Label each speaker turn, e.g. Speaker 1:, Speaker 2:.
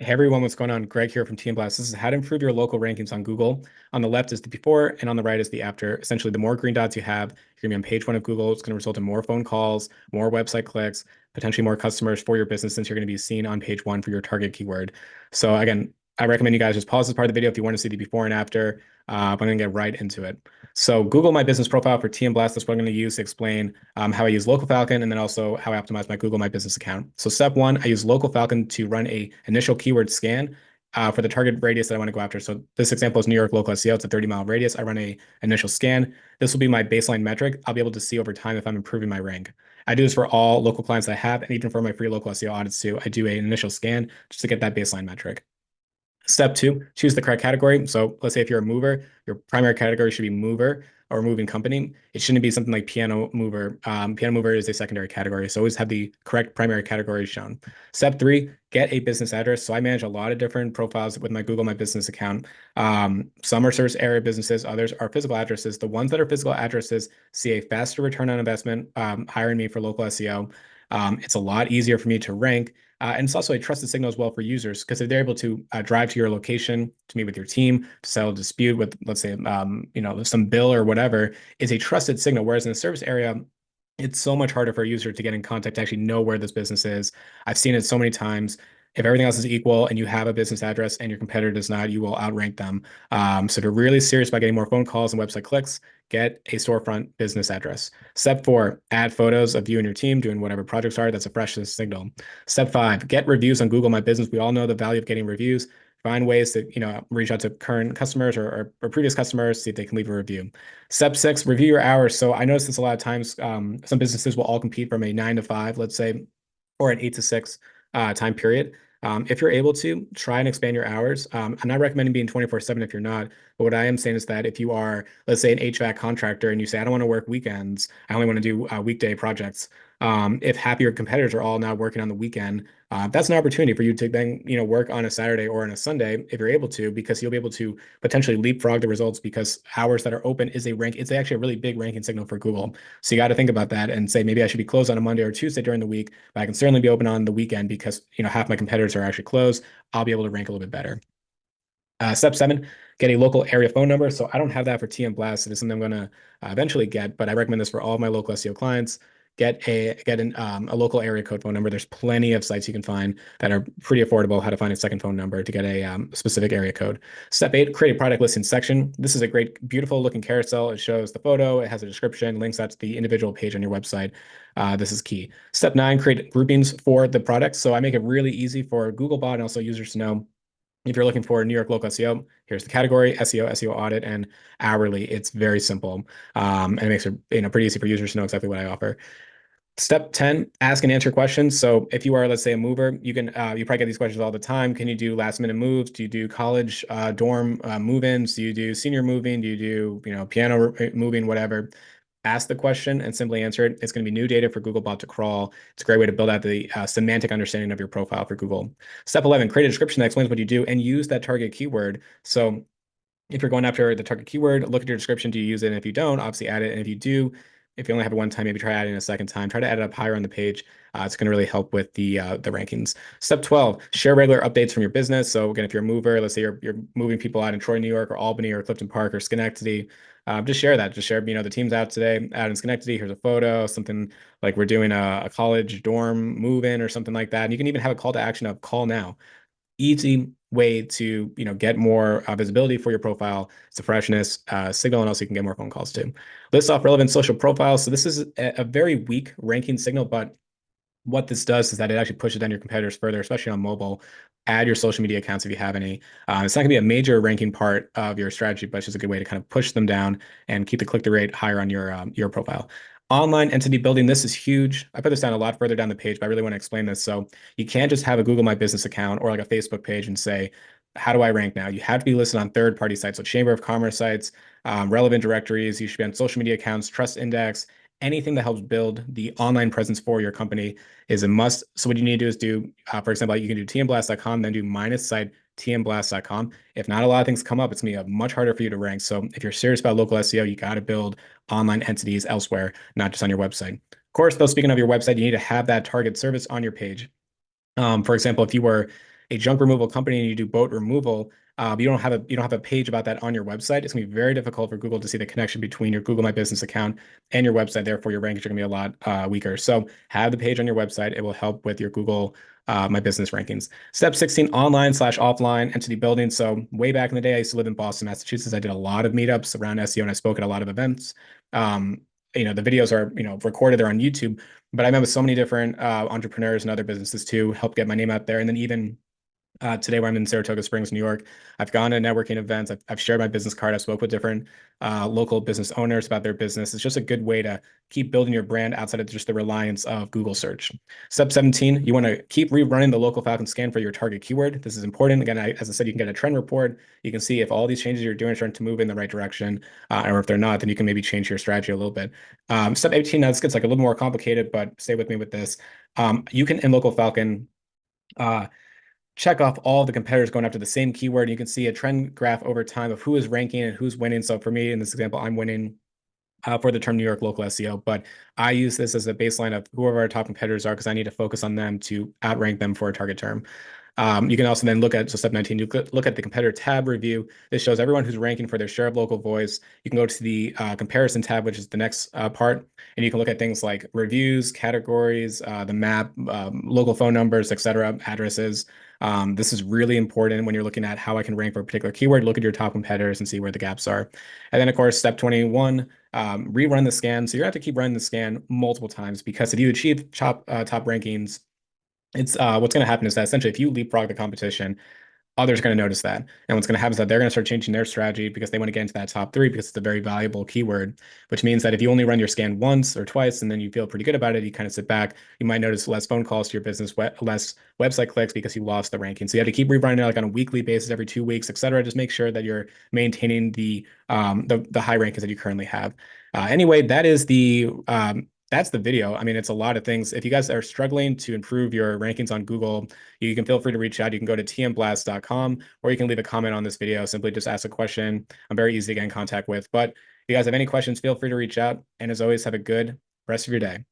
Speaker 1: Hey everyone, what's going on? Greg here from Team Blast. This is how to improve your local rankings on Google. On the left is the before, and on the right is the after. Essentially, the more green dots you have, you're going to be on page one of Google. It's going to result in more phone calls, more website clicks, potentially more customers for your business since you're going to be seen on page one for your target keyword. So again, I recommend you guys just pause this part of the video if you want to see the before and after. I'm going to get right into it. So Google My Business Profile for TM Blast. That's what I'm going to use to explain how I use Local Falcon and then also how I optimize my Google My Business account. So step one, I use Local Falcon to run a initial keyword scan for the target radius that I want to go after. So this example is New York local SEO. It's a 30-mile radius. I run a initial scan. This will be my baseline metric. I'll be able to see over time if I'm improving my rank. I do this for all local clients I have, and even for my free local SEO audits too. I do an initial scan just to get that baseline metric. Step two, choose the correct category. So let's say if you're a mover, your primary category should be mover or moving company. It shouldn't be something like piano mover. Piano mover is a secondary category. So always have the correct primary category shown. Step three, get a business address. So I manage a lot of different profiles with my Google My Business account. Some are service area businesses, others are physical addresses. The ones that are physical addresses see a faster return on investment hiring me for local SEO. It's a lot easier for me to rank. And it's also a trusted signal as well for users because if they're able to drive to your location to meet with your team, to settle a dispute with, let's say, some bill or whatever, is a trusted signal. Whereas in the service area, it's so much harder for a user to get in contact to actually know where this business is. I've seen it so many times. If everything else is equal and you have a business address and your competitor does not, you will outrank them. So if you're really serious about getting more phone calls and website clicks, get a storefront business address. Step four, add photos of you and your team doing whatever projects are. That's a freshness signal. Step five, get reviews on Google My Business. We all know the value of getting reviews. Find ways to, reach out to current customers or previous customers, see if they can leave a review. Step six, review your hours. So I notice this a lot of times. Some businesses will all compete from a 9 to 5, let's say, or an 8 to 6 time period. If you're able to, try and expand your hours. I'm not recommending being 24/7 if you're not, but what I am saying is that if you are, let's say, an HVAC contractor and you say, I don't want to work weekends, I only want to do weekday projects. If half of your competitors are all now working on the weekend, that's an opportunity for you to then, work on a Saturday or on a Sunday if you're able to, because you'll be able to potentially leapfrog the results because hours that are open is a rank. It's actually a really big ranking signal for Google. So you got to think about that and say, maybe I should be closed on a Monday or Tuesday during the week, but I can certainly be open on the weekend because, half my competitors are actually closed. I'll be able to rank a little bit better. Step seven, get a local area phone number. So I don't have that for TM Blast. It is something I'm going to eventually get, but I recommend this for all of my local SEO clients. Get a local area code phone number. There's plenty of sites you can find that are pretty affordable. How to find a second phone number to get a specific area code. Step eight, create a product listing section. This is a great, beautiful looking carousel. It shows the photo. It has a description, links out to the individual page on your website. This is key. Step nine, create groupings for the products. So I make it really easy for Googlebot and also users to know if you're looking for New York local SEO, here's the category, SEO, SEO audit, and hourly. It's very simple. And it makes it pretty easy for users to know exactly what I offer. Step 10, ask and answer questions. So if you are, let's say, a mover, you probably get these questions all the time. Can you do last minute moves? Do you do college dorm move-ins? Do you do senior moving? Do you do, piano moving, whatever? Ask the question and simply answer it. It's going to be new data for Googlebot to crawl. It's a great way to build out the semantic understanding of your profile for Google. Step 11, create a description that explains what you do and use that target keyword. So if you're going after the target keyword, look at your description. Do you use it? And if you don't, obviously add it. And if you do, if you only have it one time, maybe try adding a second time. Try to add it up higher on the page. It's going to really help with the rankings. Step 12, share regular updates from your business. So again, if you're a mover, let's say you're moving people out in Troy, New York, or Albany, or Clifton Park, or Schenectady, just share that. Just share, the team's out today, out in Schenectady. Here's a photo, something like we're doing a college dorm move-in or something like that. And you can even have a call to action of call now. Easy way to get more visibility for your profile. It's a freshness signal, and also you can get more phone calls too. List off relevant social profiles. So this is a very weak ranking signal, but what this does is that it actually pushes down your competitors further, especially on mobile. Add your social media accounts if you have any. It's not going to be a major ranking part of your strategy, but it's just a good way to kind of push them down and keep the click-through rate higher on your profile. Online entity building, this is huge. I put this down a lot further down the page, but I really want to explain this. So you can't just have a Google My Business account or like a Facebook page and say, how do I rank now? You have to be listed on third-party sites, so Chamber of Commerce sites, relevant directories. You should be on social media accounts, Trust Index, anything that helps build the online presence for your company is a must. So what you need to do is do, for example, you can do tmblast.com, then do minus site tmblast.com. If not a lot of things come up, it's going to be much harder for you to rank. So if you're serious about local SEO, you got to build online entities elsewhere, not just on your website. Of course, though, speaking of your website, you need to have that target service on your page. For example, if you were a junk removal company and you do boat removal, but you don't have a page about that on your website, it's gonna be very difficult for Google to see the connection between your Google My Business account and your website. Therefore, your rankings are gonna be a lot weaker. So have the page on your website. It will help with your Google My Business rankings. Step 16, online/offline entity building. So way back in the day, I used to live in Boston, Massachusetts. I did a lot of meetups around SEO and I spoke at a lot of events. The videos are, recorded, they're on YouTube, but I met with so many different entrepreneurs and other businesses to help get my name out there. And then even today, where I'm in Saratoga Springs, New York, I've gone to networking events. I've shared my business card. I've spoke with different local business owners about their business. It's just a good way to keep building your brand outside of just the reliance of Google search. Step 17, you want to keep rerunning the Local Falcon scan for your target keyword. This is important. Again, as I said, you can get a trend report. You can see if all these changes you're doing are starting to move in the right direction, or if they're not, then you can maybe change your strategy a little bit. Step 18, now this gets like a little more complicated, but stay with me with this. You can, in Local Falcon, check off all the competitors going after the same keyword. You can see a trend graph over time of who is ranking and who's winning. So for me, in this example, I'm winning for the term New York local SEO, but I use this as a baseline of whoever our top competitors are because I need to focus on them to outrank them for a target term. You can also then look at, so step 19, you look at the competitor tab review. This shows everyone who's ranking for their share of local voice. You can go to the comparison tab, which is the next part, and you can look at things like reviews, categories, the map, local phone numbers, etc., addresses. This is really important when you're looking at how I can rank for a particular keyword. Look at your top competitors and see where the gaps are. And then, of course, step 21, rerun the scan. So you're going to have to keep running the scan multiple times because if you achieve top rankings, it's what's going to happen is that essentially if you leapfrog the competition, others are going to notice that. And what's going to happen is that they're going to start changing their strategy because they want to get into that top three because it's a very valuable keyword, which means that if you only run your scan once or twice and then you feel pretty good about it, you kind of sit back, you might notice less phone calls to your business, less website clicks because you lost the ranking. So you have to keep rerunning it like on a weekly basis, every 2 weeks, et cetera. Just make sure that you're maintaining the high rankings that you currently have. Anyway, that's the video. I mean, it's a lot of things. If you guys are struggling to improve your rankings on Google, you can feel free to reach out. You can go to tmblast.com or you can leave a comment on this video. Simply just ask a question. I'm very easy to get in contact with. But if you guys have any questions, feel free to reach out. And as always, have a good rest of your day.